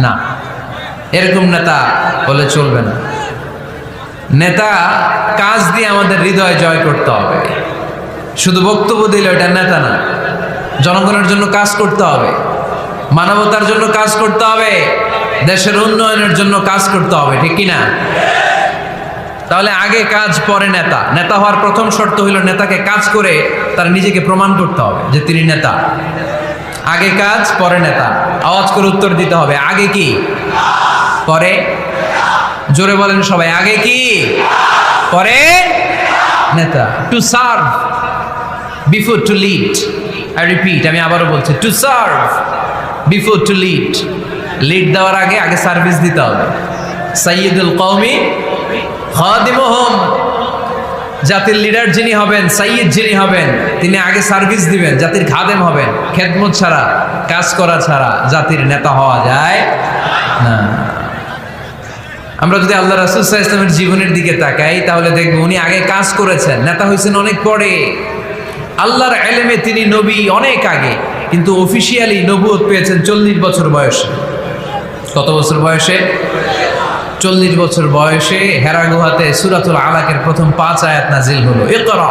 না, এরকম নেতা বলে চলবে না। নেতা কাজ দিয়ে আমাদের হৃদয় জয় করতে হবে। শুধু বক্তব্য দিলে ওটা নেতা না। জনগণের জন্য কাজ করতে হবে, মানবতার জন্য কাজ করতে হবে, দেশের উন্নয়নের জন্য কাজ করতে হবে, ঠিক কিনা? তাহলে আগে কাজ পরে নেতা। নেতা হওয়ার প্রথম শর্ত হইল নেতাকে কাজ করে তার নিজেকে প্রমাণ করতে হবে যে তিনি নেতা। আগে কাজ পরে নেতা। আওয়াজ করে উত্তর দিতে হবে, আগে কি পরে? জোরে বলেন সবাই, আগে কি পরে নেতা। To serve before to lead. I repeat, আমি আবারও বলছি, to serve before to lead. Lead দেওয়ার আগে আগে সার্ভিস দিতে হবে। সাইয়্যিদুল কওমি খাদিমুহুম। জাতির লিডার যিনি হবেন, সাইয়্যিদ যিনি হবেন, তিনি আগে সার্ভিস দিবেন, জাতির খাদেম হবেন। খেদমত ছাড়া, কাজ করা ছাড়া জাতির নেতা হওয়া যায় না। আমরা যদি আল্লাহ রাসূল সাল্লাল্লাহু আলাইহি ওয়াসাল্লামের জীবনের দিকে তাকাই তাহলে দেখব উনি আগে কাজ করেছেন, নেতা হয়েছেন অনেক পরে। আল্লাহর ইলমে তিনি নবী অনেক আগে, কিন্তু অফিশিয়ালি নবুয়ত পেয়েছেন 40 বছর বয়সে। কত বছর বয়সে? 40 বছর বয়সে হেরা গুহাতে সূরাতুল আলাকের প্রথম 5 আয়াত নাজিল হলো, ইকরা